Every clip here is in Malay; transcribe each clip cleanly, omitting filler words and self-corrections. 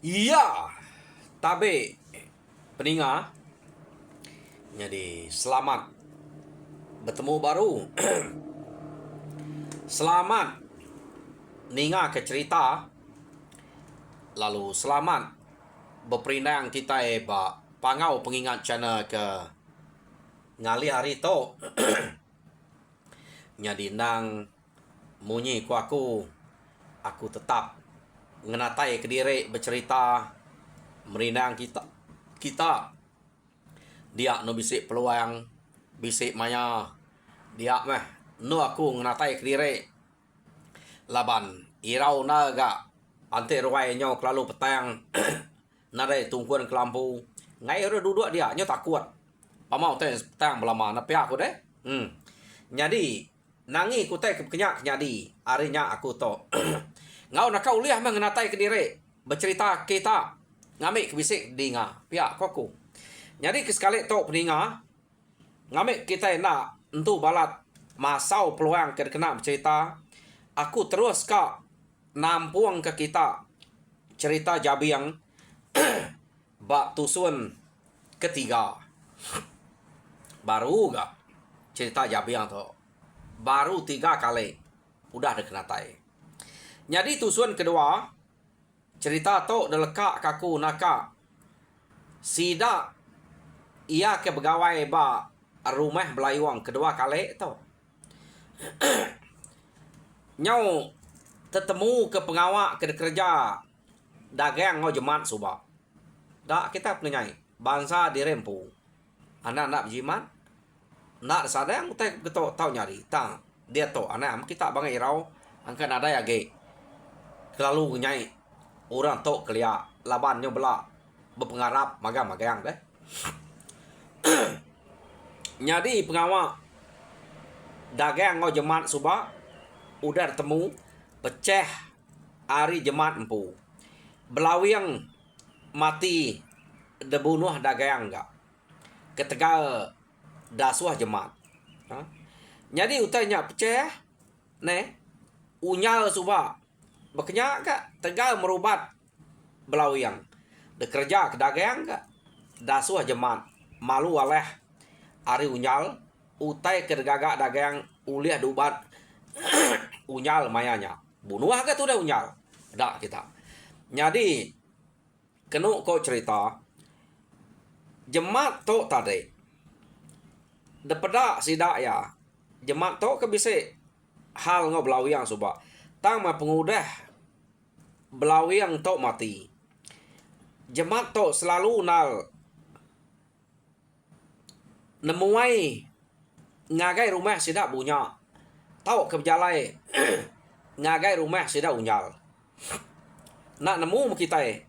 Iya, tabe peninga. Jadi selamat bertemu baru. Selamat ninga ke cerita. Lalu selamat berperindang kita pangau pengingat channel ke ngali hari to. Jadi nang munyi ku aku tetap ngenatai ke diri bercerita merindang kita dia no bisik peluang bisik maya dia meh no aku ngenatai ke diri laban irau naga ante ruai nyo kelalu petang nare tungkuan ke lampu ngai ro duduk dia nyo tak kuat pamau te petang belama na pihak aku deh jadi nangi ku te kenyak nyadi arinya aku to ngau nak kau liah mengenatai ke diri bercerita kita ngamik ke bisik dinga pihak koku jadi kesekali to peninga ngamik kita nak entu balat masau peluang ke kena bercerita aku terus ka nampung ke kita cerita Jabiang bak tusun ketiga baru gak cerita Jabiang tu baru 3 kali udah ada kenatai. Jadi tusun kedua cerita tu delekak kaku naka sida ia ke pegawai ba rumah belayuang kedua kali tu nyau tetemu ke pengawak ke kerja dagang ngau jemat suba dak kita penyai bangsa dirempu anak-anak jimat nak sadang te keto tau nyari tang dia to anak kita bangai irau angkan ada ya ge selalu nyai orang to kelia laban nyo bela berpengarap magang deh nyadi pengawak dagang ngau jemat suba udah temu pecah hari jemat empu belawiang mati debunuh dagang enggak ketegal dasuah jemat jadi utanya pecah ne unyal suba bekenya ka tegal merubat belawiang de kerja ke dagang ka dasuah jemat malu oleh ari unyal utai ke gagak dagang uliah dubat unyal mayanya bunuh ka tu dah unyal dak kita jadi kenu ko cerita jemat to tadi depeda sidak ya jemat to ke bisik hal ngo belawiang suba tang ma pengudah belawiang to mati jemat to selalu nal nemuai ngagai rumah sidak bunya tau ke berjalai ngagai rumah sidak unyal nak nemu kita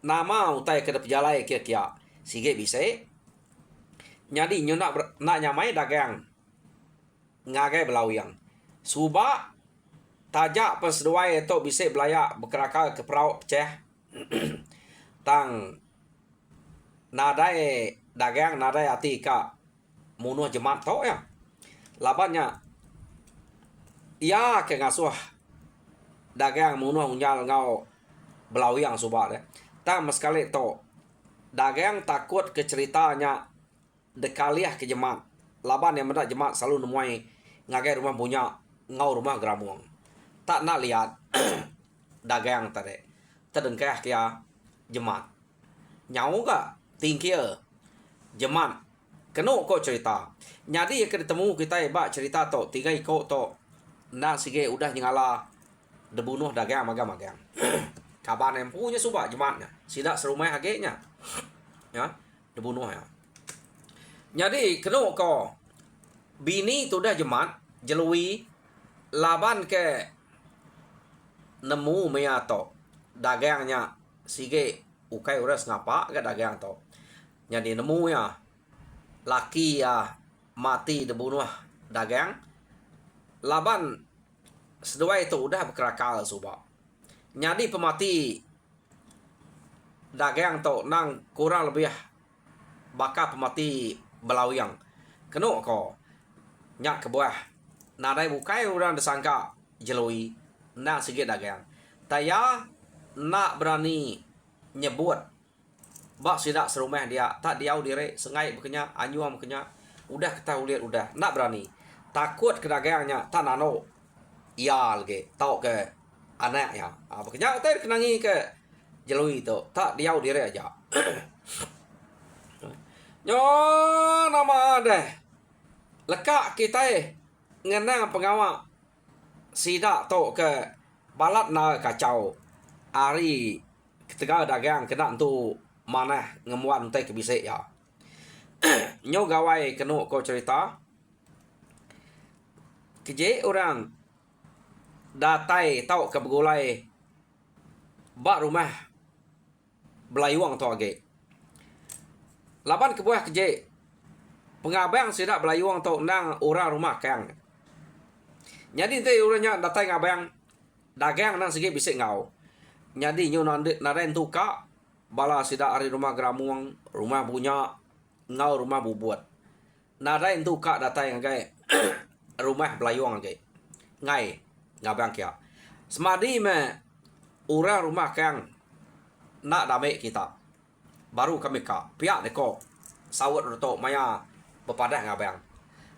nama utai ke berjalai kia sige bisik nyadi nyo nak nyamai dagang ngagai belawiang suba tajak pesduai to bisik belaya berkerakal ke perau pecah tang nadai dagang nadai ati ka munuh jemat to ya labannya ia ke ngasuh dagang munuh unyal ngau belawiang suba deh tang meskali to dagang takut ke ceritanya dekaliah ke jemat laban yang mendak jemat selalu nemuai ngagai rumah punya ngau rumah geramuang tak nak lihat dagang tadi terdengkah kia jemat nyau ka tingkia jemat kenu ko cerita nyadi ke ketemu kita ba cerita to 3 iko to na sige udah nyala debunuh dagang magang kaban yang punya suba jematnya sidak serumai hagenya ya debunuh ya jadi kenu ko bini tu dah jemat jelui laban ke nemu mea to dagangnya sige ukai uras ngapa ke dagang to jadi nemu ya laki ya mati debunuh dagang laban sedua itu udah berkerakal suba nyadi pemati dagang to nang kurang lebih baka pemati belawiang kenu ko nyak ke buah nadai bukai orang disangka jelui na sige dagang taya nak berani nyebut bak sidak serumah dia tak diau dire sengai bekenya anyuam bekenya udah kita uliat udah nak berani takut ke dagangnya tak nano iya lagi tau ke anaknya bekenya tak kenangi ke jelui itu tak diau dire aja nyo nama deh lekak kita ngenang pengawak sidak to ke balat na kacau ari ketika dagang kena tu mana ngemuan teh kebisik ya nyo gawai kenu ko cerita keje orang datai tau ke begulai bak rumah belayuang to age laban kebuah keje pengabang sidak belayuang to nang orang rumah kang jadi teh urangnya datai ngabang dagang nang segi bisik ngau jadi nyo naren tuka bala sidak ari rumah gramuang rumah punya ngau rumah bubuat naren tuka datai ngagai rumah belayuang ngagai ngai ngabang kia semadi me urang rumah kang nak dame kita baru kami ka pihak deko sawat roto maya bepadah ngabang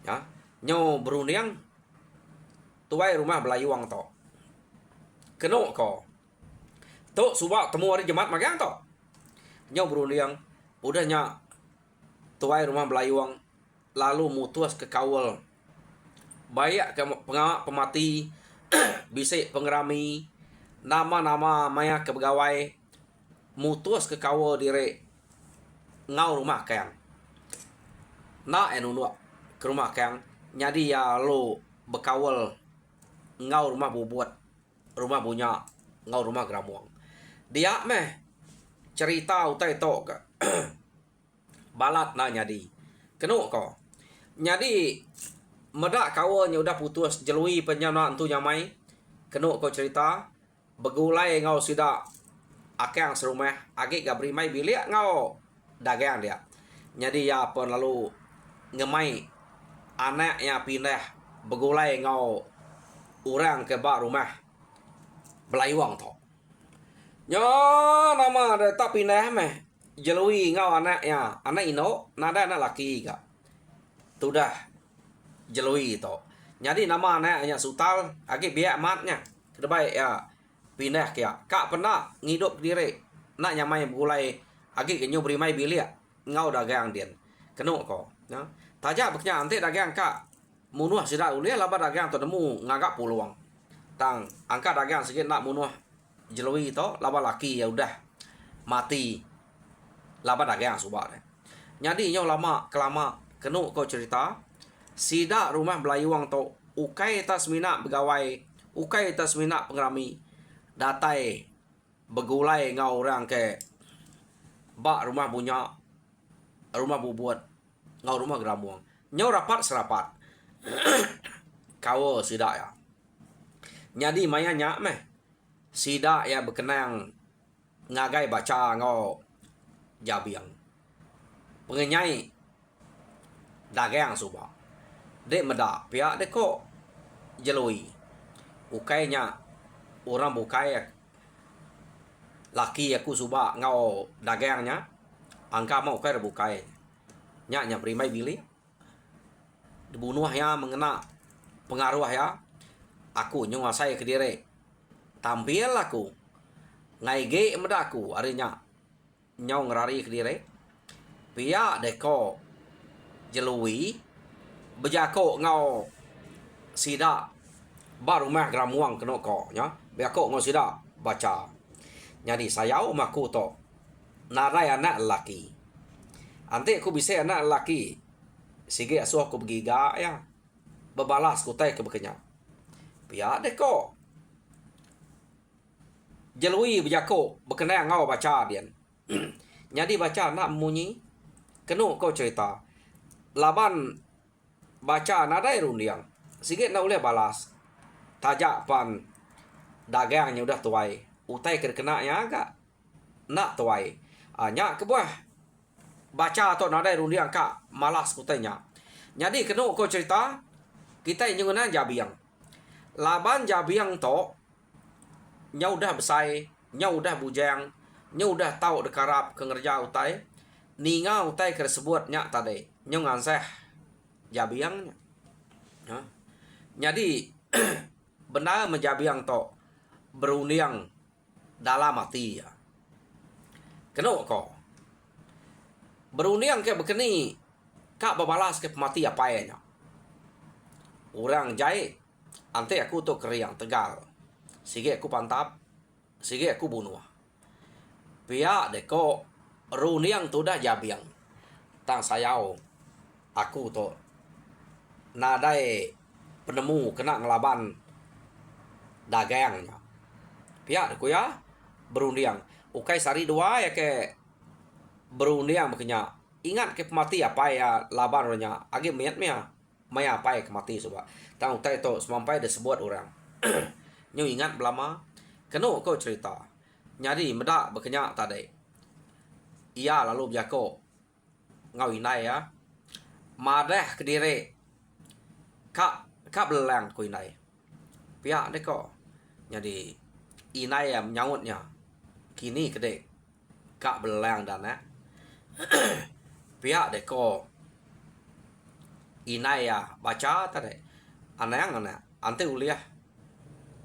ya nyo berunding tuai rumah belayuang to keno ko to subak temu hari Jumat magang to nyo berunding udahnya tuai rumah belayuang lalu mutus ke kawal bayak ke pengawak pemati bisik pengerami nama-nama maya ke pegawai mutus ke kawal dire ngau rumah kang na enunua ke rumah kang nyadi ya lo bekawal ngau rumah bubuat rumah punya ngau rumah gramuang dia meh cerita utai to ke balat na nyadi kenu ko nyadi medak kawannya udah putus jelui penyana tu nyamai kenu ko cerita begulai ngau sida akang serumah agi gabri mai bilik ngau dagang dia nyadi ya pun lalu ngemai anaknya pindah begulai ngau orang ke bak rumah belayuang to nyo nama ada tak pindah meh jelui ngau anaknya anak ino nada anak laki ga tudah jelui to jadi nama anaknya sutal agi biak matnya terbaik ya pindah kia kak pernah ngidup diri nak nyamai begulai agi kenyo beri mai bilik ngau dagang dia kenu ko ya tajak beknya ante dagang kak munuh sida ulia laba dagang to demu ngagak puluang tang angka dagang sikit nak munuh jelui to laba laki ya udah mati laba dagang subak deh jadi nyo lama kelama kenu ko cerita sida rumah belayuang to ukai tas minak begawai ukai tas minak pengerami datai begulai ngau orang ke bak rumah punya rumah bubuat ngau rumah gramuang nyo rapat serapat kawo sida ya nyadi maya nyak meh sida ya berkenang ngagai baca ngau jabiang pengenyai dagang suba dek meda pihak deko jelui ukainya orang bukai laki aku suba ngau dagangnya angka mau ukai bukai nya berimai bili dibunuh ya mengena pengaruh ya aku nyuasai ke diri tampil aku ngaige medaku arinya nyau ngerari ke diri pia deko jelui bejako ngau sida baru mah gramuang keno ko nya bejako ngau sida baca jadi sayau maku to narai anak laki ante aku bisa anak laki sige asuh aku begiga ya bebalas ku tai ke bekenya pia deko jelui bejako bekena ngau baca dian jadi baca nak munyi kenu kau cerita laban baca nadai rundiang sikit nak boleh balas tajak pan dagangnya udah tuai utai kena ya agak nak tuai nya kebuah baca atau nadai rundiang kak malas kutanya jadi kenu kau cerita kita nyungunan jabiang laban jabiang to nya udah besai nya udah bujang Nyo udah tahu dekarap ke ngerja utai. Ninga utai tersebut nyak tadi. Nyo nganseh jabiangnya. Ya. Jadi benar menjabiang to berunding dalam hati ya. Kenapa kok? Berunding ke begini kak babalas ke pemati apa ya? Orang jahit ante aku tu keriang Tegal. Sige aku pantap, sige aku bunuh. Pihak deko runiang tu dah jabiang. Tang sayau aku tu nadai penemu kena ngelaban dagangnya. Pihak aku ya berundiang. Ukai sari dua ya ke berundiang makanya. Ingat ke pemati apa ya laban orangnya. Agi miat mia. Maya apa ya kemati coba. Tang utai tu semampai disebut orang. Nyo ingat belama. Kena kau cerita. Nyari medak berkenyak tadi. Ia lalu biako ngau inai ya. Madah kediri. Kak belang ku inai. Pihak deko. Jadi inai yang menyangutnya. Kini kedek. Kak belang dan ya. Pihak deko. Inai ya baca tadi. Anang anak. Ante uliah.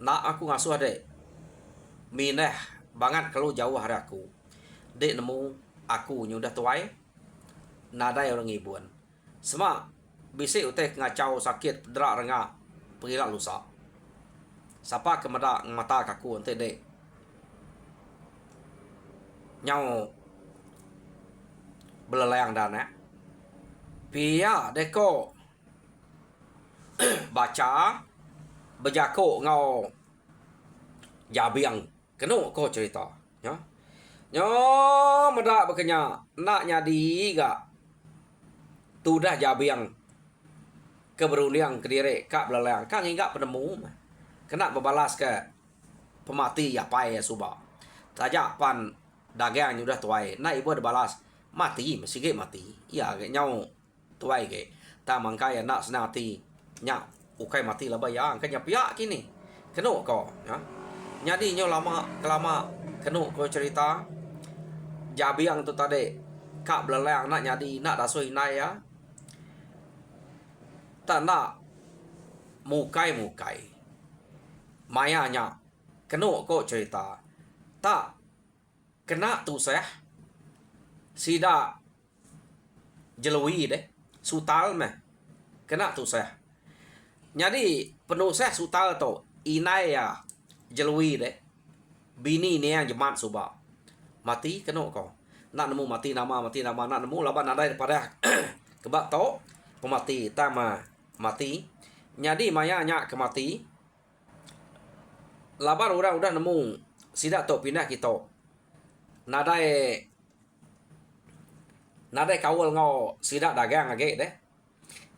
Nak aku ngasuh adek. Mineh banget kalau jauh hari aku. Dek nemu aku nyudah tuai. Nadai orang ibuan. Semua bisik utek ngacau sakit pedrak rengak. Perilak lusa. Siapa kemada mata kaku ante dek. Nyau belelayang dana. Pia deko baca bejako ngau jabiang kena ko cerita ya. Nyo meda bekenya nak nyadi ga tu dah jabiang keberundiang kediri kak belelayang kang hingga penemu kena berbalas ke pemati ya pai ya suba. Saja pan dagang udah tuai. Nak ibu ada balas mati masih mati. Ya ke nyau tuai ke. Ta mangkai nak senati nyak ukai mati lah bayang kan nyapiak kini. Kena ko ya. Jadi nyo lama kelama kena ko cerita jabiang tu tadi kak belelang nak nyadi nak dasoi nai ya. Tak nak mukai mayanya kena ko cerita tak kena tu saya sida jelui deh sutal meh kena tu saya. Jadi penuh saya sutal tu inai ya jelui deh bini ni yang jemat suba mati kena ko nak nemu mati nama nak nemu laban ada daripada kebak to pemati tama mati. Jadi mayanya ke mati laban orang udah nemu sida to pindah kita nadai kawal ngau sida dagang age deh.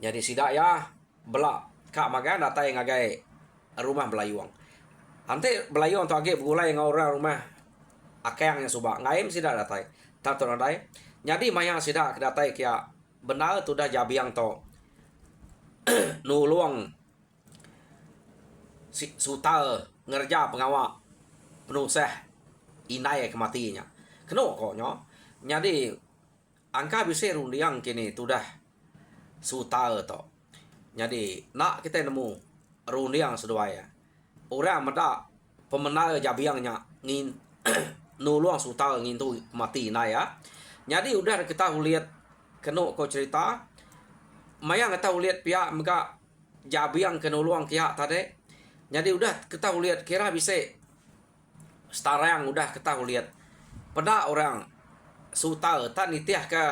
Jadi sida ya belak kak maga datai ngagai rumah belayuang. Ante belayuang tu age begulai ngau orang rumah akang yang subak ngaim sida datai. Tak tu nadai. Jadi maya sida datai kia benar tu dah jabiang to nuluang sutal ngerja pengawak penusah inai kematinya. Kena kok nyo. Jadi angka bisa rundiang kini tu dah sutal to. Jadi nak kita nemu rundiang seduaya. Orang meda pemenal jabiangnya ngin nuluang sutal ngin tu mati na ya. Jadi udah kita lihat kena ko cerita mayang kita lihat pihak mereka jabiang ke nuluang pihak tadi. Jadi udah kita lihat kira bisa starang udah kita lihat pada orang sutal tak nitiah ke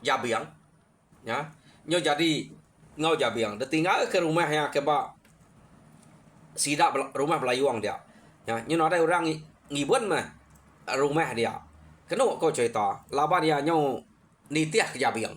jabiang ya. Nyo jadi ngau jabiang tinggal ke rumahnya ke ba sida rumah belayuang dia ya. Nyo ada orang ngibun mah rumah dia kena ko cerita laba dia nyo nitiah ke jabiang.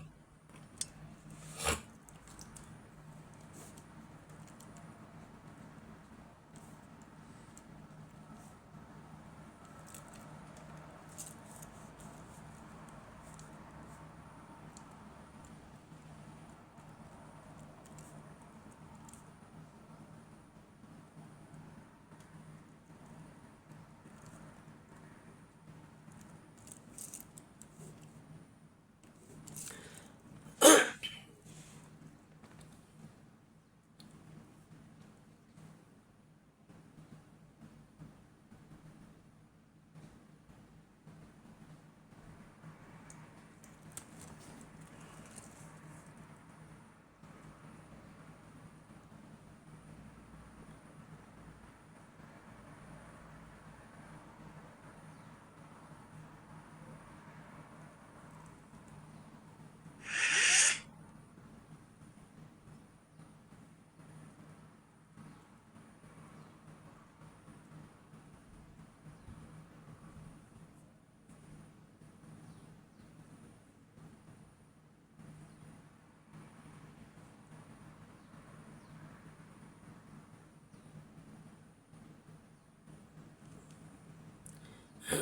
Jadi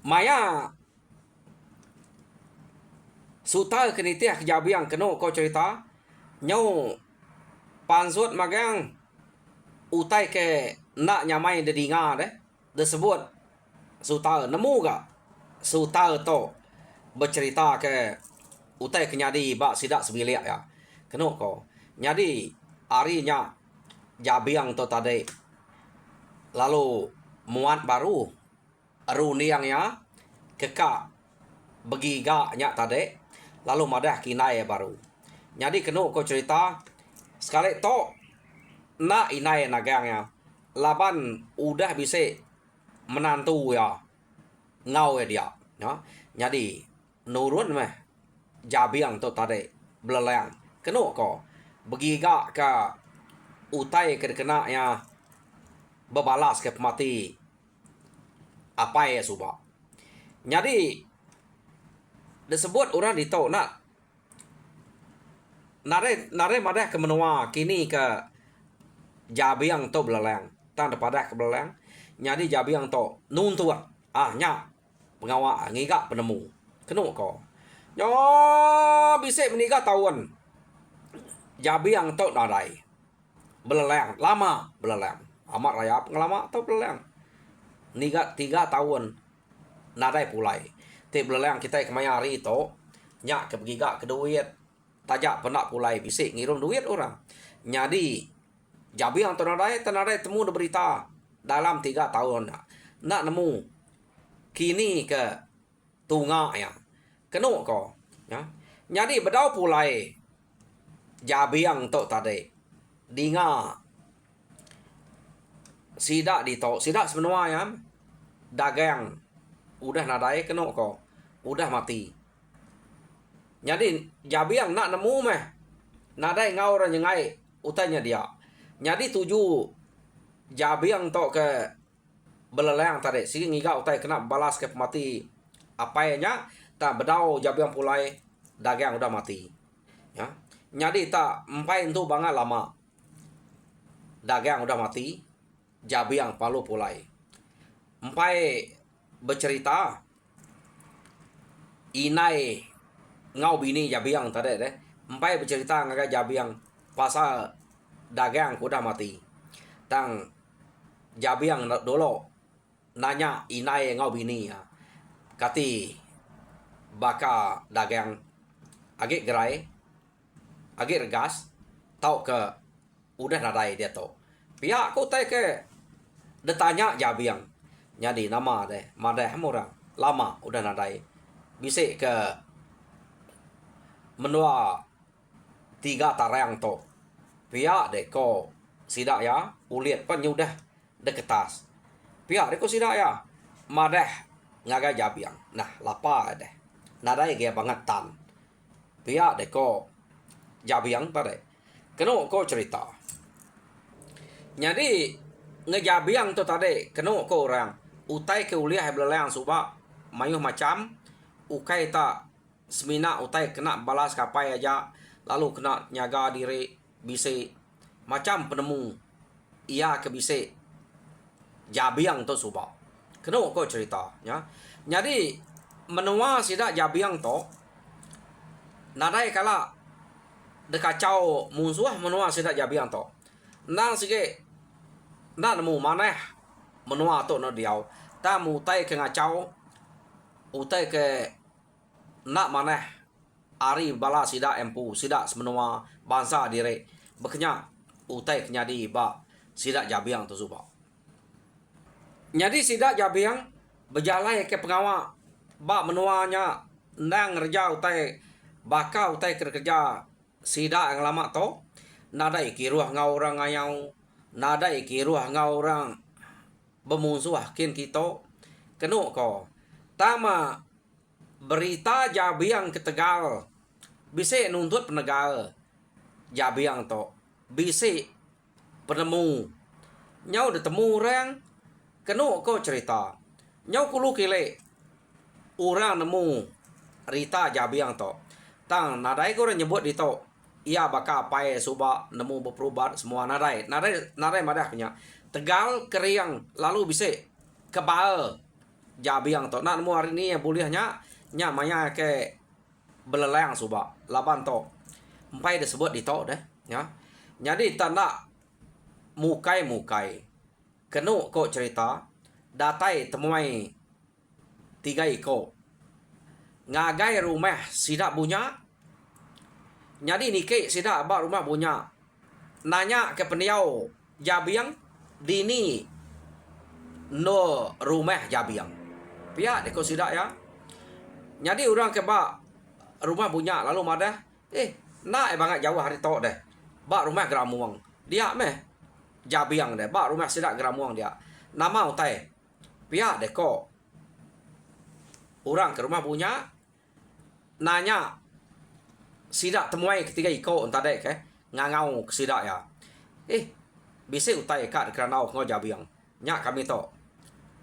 maya suta kenitiah kejabiang keno ko cerita nyau pansut magang utai ke nak nyamai de dinga disebut suta nemu ga suta to bercerita ke utai kenyadi ba sidak sebilik ya keno ko nyadi arinya jabiang to tadi lalu muat baru runiang ya kekak begiga nya tadi lalu madah kinai baru jadi keno ko cerita sekali to na inai nagangnya laban udah bisa menantu ya ngau ya dia ya jadi nurun meh jabiang to tadi beleleng keno ko begiga ka utai ke kena ya bebalas ke pemati apa ya subah jadi disebut orang dito nak nare madah ke menua kini ke jabiang to beleleng tan depadah ke beleleng jadi jabiang to nun tua nya pengawa ngiga penemu kenu ko nyo bisa menikah tahun jabiang to nadai beleleng lama beleleng amat raya pengalaman to beleleng niga 3 tahun nadai pulai te beleleng kita kemayari to nya ke begiga ke duit tajak pernah pulai bisik ngirum duit orang jadi jabiang to nadai temu de berita dalam 3 tahun nak nemu kini ke tunga ya kenu ko ya jadi bedau pulai jabiang to tadi dinga sidak dito sidak sebenarnya dagang udah nadai keno ko udah mati jadi jabiang nak nemu meh nadai ngau orang nyengai utanya dia jadi 7 jabiang to ke beleleng tadi sih ngiga utai kena balas ke mati apa nya tak bedau jabiang pulai dagang udah mati ya jadi tak empai itu banget lama dagang udah mati jabiang palu pulai empai bercerita inai ngau bini jabiang tadi empai bercerita ngaga jabiang pasal dagang udah mati tang jabiang dulu nanya inai ngau bini ya kati baka dagang agak gerai agak regas tau ke udah nadai dia to pihak aku tay ke detanya jabiang jadi nama deh madah orang lama udah nadai bisa ke menua 3 tarang to pihak deh ko sidak ya uliat pan udah deketas pihak deh ko sidak ya madah ngaga jabiang nah lapa deh nadai ge banget tan pihak deh ko jabiang tadi keno ko cerita jadi ngejabiang tu tadi keno ko orang utai ke uliah beleleng suba mayuh macam ukai tak semina utai kena balas kapai aja lalu kena nyaga diri bisa macam penemu ia ke bisa jabiang tu suba keno ko cerita ya jadi menua sidak jabiang to nadai kala dekacau musuh menua sidak jabiang to nang sige nak nemu maneh menua to no diau ta mu tai ke ngacau utai ke nak maneh ari bala sidak empu sidak semenua bangsa dire bekenya utai kenyadi ba sidak jabiang tu suba jadi sidak jabiang berjalan ke pengawa ba menuanya nang kerja utai baka utai kerja sidak yang lama to nada ikiruah ngau orang ngayau nada ikiruah ngau orang bemusuh kin kita kenu ko tama berita jabiang ke Tegal bisa nuntut penegal jabiang to bisa penemu nyau detemu orang kenu ko cerita Nyau kulu kile orang nemu Rita Jabiang to. Tang nadai ko nyebut di to. Ia baka pai suba nemu berperubat semua nadai madah punya. Tegal keriang lalu bisa kebal Jabiang to. Nak nemu hari ni yang bolehnya nya maya ke belelang suba laban to. Empai disebut di to deh ya. Jadi tanda mukai kenu ko cerita datai temuai 3 ekor ngagai rumah sidak punya. Jadi nike sidak abak rumah punya nanya ke peniau Jabiang dini no rumah Jabiang pihak deko sidak ya. Jadi orang ke bak rumah punya lalu madah nak banget jauh hari tok deh bak rumah Geramuang dia meh Jabiang deh bak rumah sidak Geramuang dia nama utai pihak deko orang ke rumah punya nanya sidak temuai ketiga iko entah dek ngangau sidak ya bisa utai kat keranau ngo Jabiang nyak kami to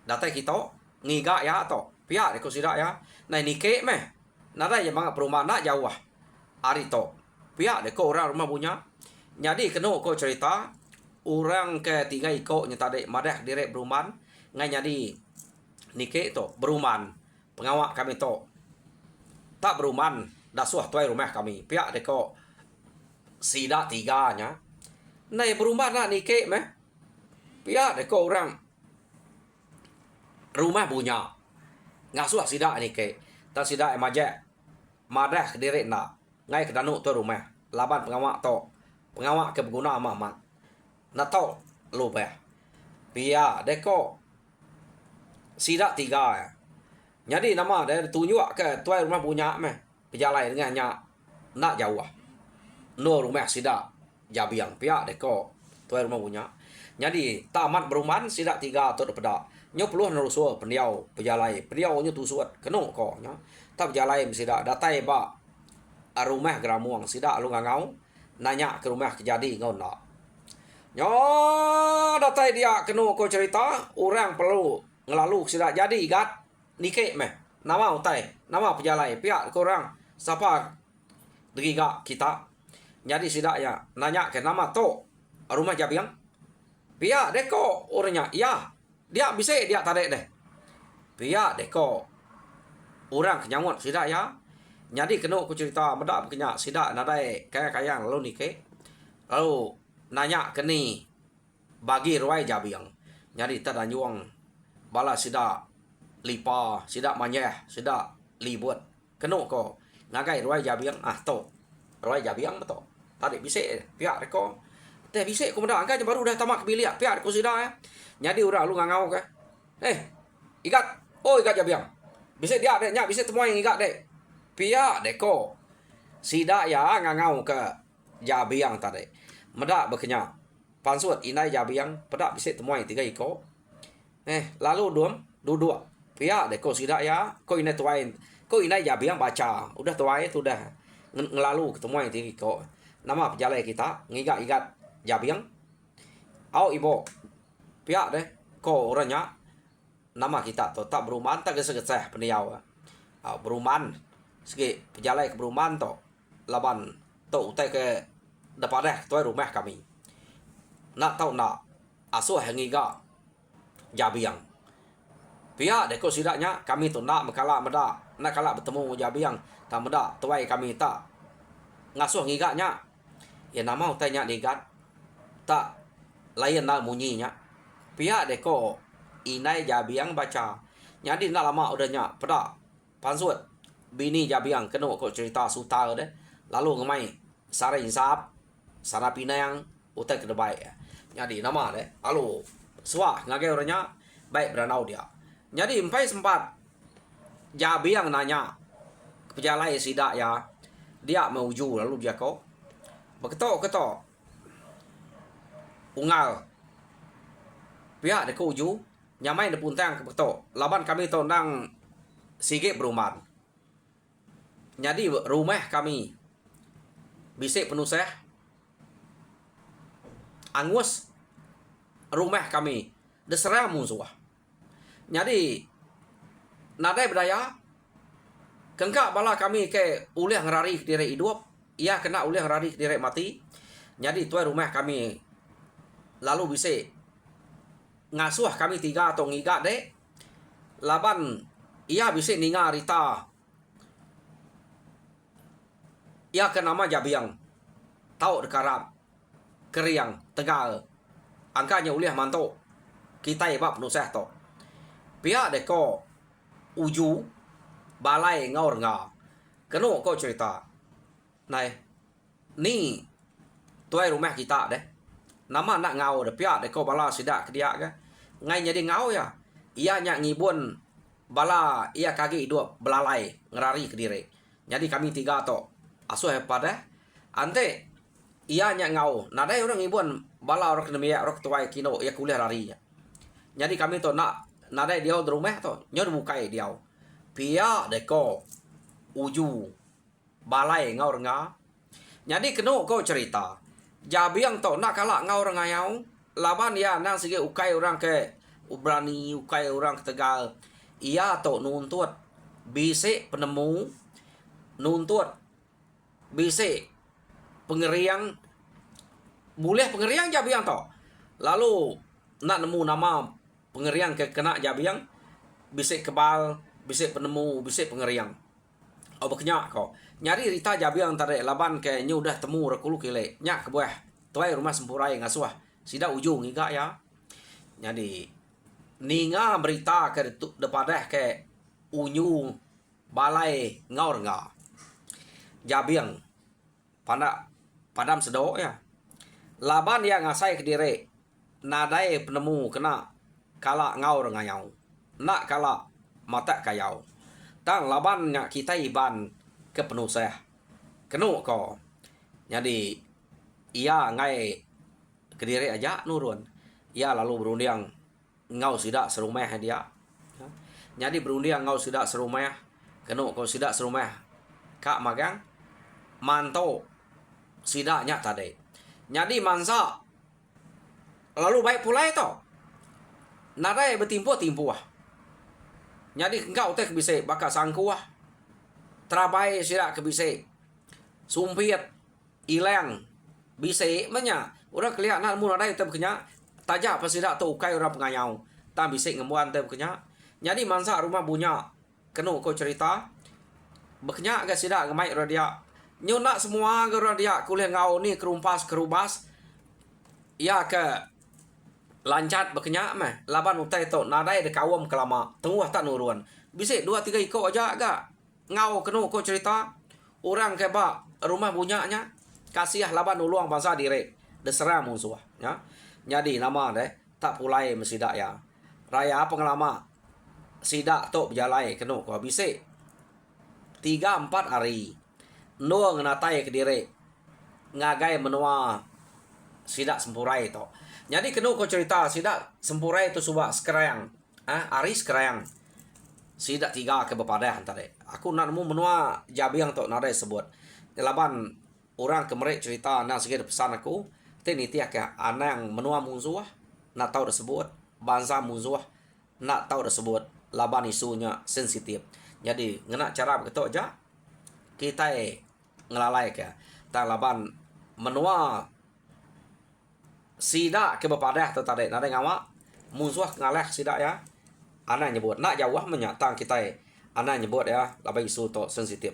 datai kita ngiga ya to pihak deko sidak ya nah nike meh nada yang banget perumahan nak jauh hari to pihak deko orang rumah punya. Jadi kena ko cerita orang ketiga iko nyata dek madah direk beruman ngai jadi nike to beruman pengawak kami to tak beruman dasuh tuai rumah kami pihak deko sida 3 nya nai beruman nak nike meh pihak deko orang rumah punya ngasuh sida nike tak sida majak madah direk nak ngai ke danuk tu rumah laban pengawak ke berguna amat nak tahu lupa pihak deko sida 3 ya. Jadi nama dia tunjuk ke tuai rumah punya meh pejalai dengannya nak jauh no rumah sidak Jabiang pihak deko tuai rumah punya. Jadi tamat beruman sidak 3 tu depada nyo peluh neruso pendiau pejalai pendiau nyo tu suat keno ko nya tak pejalai sidak datai ba rumah Geramuang sidak lu ngangau nanya ke rumah kejadi ngau nak nyo datai dia keno ko cerita orang perlu ngelalu sidak jadi gat nike meh nama utai nama pejalai pihak korang siapa degiga kita jadi sidak ya nanya ke nama to rumah Jabiang pihak deko orangnya ya dia bisa dia tarik deh pihak deko orang kenyamut sidak ya. Jadi kena aku cerita medak berkenyak sidak nadai kaya-kaya lalu nike lalu nanya keni bagi ruai Jabiang. Jadi tak danjuang bala sidak lipa sidak manyeh sidak libut kena ko ngagai ruai Jabiang to ruai Jabiang betul tadi bisa pihak reko teh bisa ko medak angka baru dah tamak bilik pihak ko sidak ya. Jadi urang lu ngangau ke ikat ikat Jabiang bisa dia dek nyak bisa temuai ikat dek pihak deko sidak ya ngangau ke Jabiang tadi medak berkenyak pansut inai Jabiang pedak bisa temuai 3 iko lalu duduk pihak deko sidak ya ko inai tuain ko inai Jabiang baca udah tuai tu dah ngelalu ketemu yang 3 iko nama pejalai kita ngigat Jabiang au ibo pihak deh ko orangnya nama kita tu tak beruman tak geseh-geseh pendiau beruman segi pejalai ke beruman to laban to utai ke depan deh tuai rumah kami nak tahu nak asuh ngiga Jabiang pihak deko sidaknya kami tu nak mekala medak nak kala bertemu Jabiang tak medak tuai kami tak ngasuh ngiganya ya nama utainya digat tak lain nak munyinya pihak deko inai Jabiang baca jadi nak lama udahnya pedak pansut bini Jabiang kena kok cerita suta deh lalu ngemai sara insap sara pinang utai ke debai jadi nama deh lalu suah ngagai orangnya baik beranau dia jadi empai sempat Jabiang nanya pejalai sidak ya dia mauju lalu dia kok beketok ungal pihak deko uju nyamai de puntang ke beketok laban kami tondang sige beruman jadi rumah kami bisik penusah angus rumah kami desera musuh jadi nadai berdaya. Kengkak bala kami ke ulih ngerari kediri hidup. Ia kena ulih ngerari kediri mati. Jadi tuai rumah kami lalu bisa ngasuh kami 3 atau ngiga dek. Laban ia bisa ninga rita. Ia ke nama Jabiang. Tahu dekarap. Keriang. Tegal. Angkanya ulih mantok. Kita ibab nusah to. Pihak deko uju balai ngaur nga. Keno kau cerita. Này, ni tuai rumah kita deh. Nama nak ngau deh pihak deko bala sidak ke dia ke. Ngai jadi ngau ya. Ia nyak ngibun bala ia kaki hidup belalai ngerari ke diri. Jadi kami 3 to. Asuh pada ante ia nyak ngau. Nadai orang ngibun bala orang kena orang tuai kino ia kuliah lari. Jadi kami to nak nadai dia di rumah to nyor bukai dia. Pia deko uju balai ngaur nga. Jadi keno kau cerita. Jabiang to nak kalak ngaur ngayau. Laban ya nang sige ukai orang ke Ubrani, ukai orang ke Tegal. Ia to nuntut bise penemu, nuntut bise pengeriang. Boleh pengeriang Jabiang to. Lalu nak nemu nama pengeriang ke kena Jabiang, bisik kebal, bisik penemu, bisik pengeriang. Oh berkenyak kau. Nyari rita Jabiang tadi laban ke nyu dah temu rekulu kile. Nyak ke buah. Tuai rumah sempurai ngasuh. Sida ujung iga ya. Jadi ninga berita ke depadah ke unyu balai ngaur nga. Jabiang padam sedok ya. Laban yang ngasai ke diri. Nadai penemu kena kala ngaur ngayau. Nak kala mata kayau. Tang laban nya kita iban ke penuh saya. Kenu ko. Jadi ia ngai ke diri aja nurun. Ia lalu berunding ngau sidak serumah dia. Jadi berunding ngau sidak serumah. Kenu ko sidak serumah. Kak magang manto sidaknya tadi. Jadi mansa lalu baik pula itu. Nadai bertimpu ah. Jadi engkau teh bisa bakal sangku ah. Terabai sidak ke bisa. Sumpit ileng bisa menya. Udah kelihatan mun nadai teh kenya tajak pas sidak tu ukai orang pengayau. Tam bisa ngembuan teh kenya. Jadi mansa rumah punya kenu ko cerita. Bekenya ke sidak gemai orang dia. Nyunak semua orang dia kuliah ngau ni kerumpas. Ya ke lancat berkenyak mah laban utai to nadai de kawam kelama tengah tak nurun bisa 2-3 ikut aja agak ngau kenu ko cerita orang ke ba rumah punyanya kasih laban uluang bangsa diri deserah musuh ya. Jadi nama deh tak pulai mesidak ya raya pengelama sidak to berjalai kenu ko bisa 3-4 hari nuang natai ke diri ngagai menua sidak sempurai to. Jadi kena kau cerita sidak sempurai itu subak sekerang. Ari sekerang. Sidak 3 ke bepadah tadi. Aku nak nemu menua Jabiang tu nadai sebut. Laban orang kemerek cerita nak sikit pesan aku. Tini tiak ya anang menua musuh nak tahu dah sebut. Bangsa musuh nak tahu dah sebut. Laban isunya sensitif. Jadi ngena cara begitu aja. Kita ngelalai ke. Tak laban menua sidak ke bepadah tu tadi nadai ngawa musuh ngaleh sidak ya. Ana nyebut nak jauh menyatang kita ana nyebut ya labai isu to sensitif.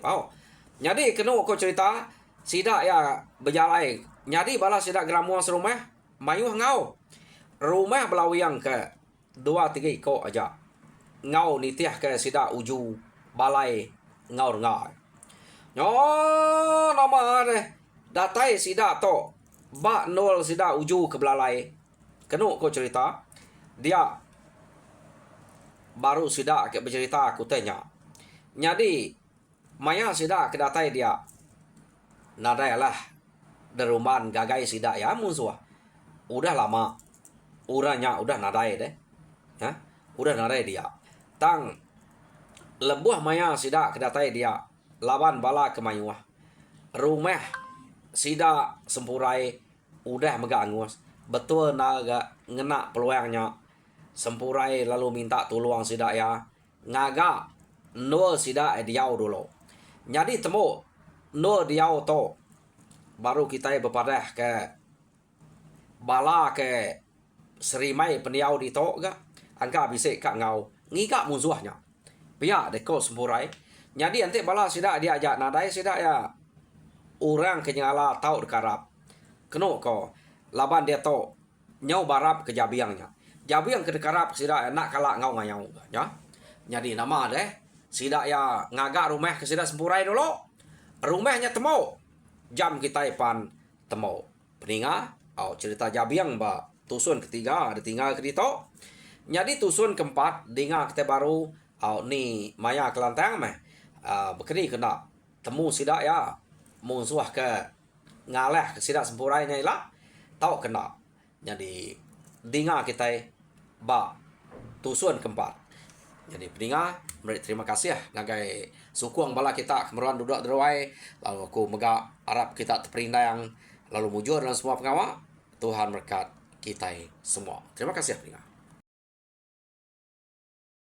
Jadi kena ko cerita sidak ya berjalai. Jadi bala sidak gramuang serumah mayuh ngau. Rumah belawiyang ke 2-3 ko aja. Ngau nitiah ke sidak uju balai ngaur ngai. Nyo nama deh datai sidak to bak nol sidak uju ke belalai. Kenu ko cerita. Dia baru sidak ke bercerita aku tanya. Jadi maya sidak kedatai dia. Nadai lah deruman gagai sidak ya musuh. Udah lama. Uranya udah nadai deh. Ya, udah nadai dia. Tang lebuh maya sidak kedatai dia. Lawan bala ke mayuah. Rumah sidak sempurai udah megangus. Betul naga ngena peluangnya. Sempurai lalu minta tolong sidak ya. Ngaga nur sida diau dulu. Jadi temu nur diau to baru kita berpadah ke bala ke serimai peniau di to ga angka bisa kak ngau ngika musuhnya pihak deko semburai. Jadi nanti bala sida dia ajak nadai sida ya orang kenyala tau dekarap keno ko laban dia to nyau barap ke jabiangnya jabiang ke dekarap sida nak kalak ngau ngayau ya. Jadi nama deh sida ya ngagak rumah ke sida semburai dulu rumahnya temu jam kita ipan temu peninga cerita jabiang ba tusun ketiga ada tinggal ke dito. Jadi tusun keempat dengar kita baru ni maya kelantang meh bekeri kena temu sida ya musuh ke ngaleh ke sida sempurainya lah tau kena. Jadi dengar kita ba tusun keempat. Jadi peninga terima kasih ya ngagai sukung bala kita kemeruan duduk derawai lalu aku mega harap kita terperindai yang lalu mujur dan semua pengawal Tuhan berkat kita semua. Terima kasih ya peninga.